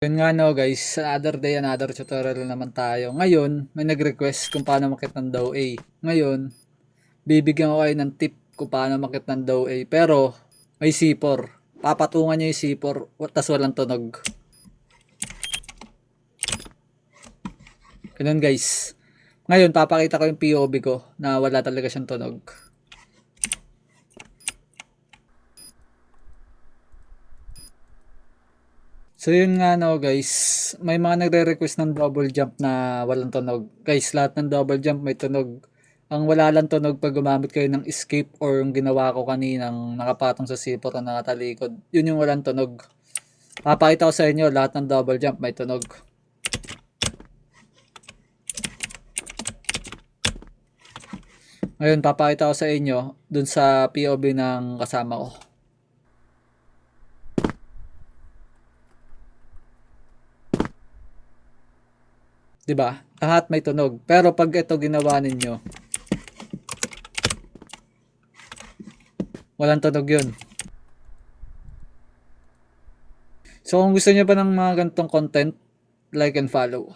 Yun nga no guys, another day, another tutorial naman tayo. Ngayon, may nag-request kung paano makit ng daw A. Ngayon, bibigyan ko kayo ng tip kung paano makit ng daw A. Pero, may C4. Papatungan nyo yung C4, tas walang tunog. Ganun guys. Ngayon, papakita ko yung POV ko na wala talaga siyang tunog. So yun nga no guys, may mga nagre-request ng double jump na walang tunog. Guys, lahat ng double jump may tunog. Ang wala lang tunog pag gumamit kayo ng escape or yung ginawa ko kaninang nakapatong sa C4 na nakatalikod. Yun yung walang tunog. Papakita ko sa inyo lahat ng double jump may tunog. Ngayon papakita ko sa inyo dun sa POV ng kasama ko. Diba? Lahat may tunog. Pero pag ito ginawa ninyo, walang tunog yun. So kung gusto niyo pa ng mga ganitong content, like and follow.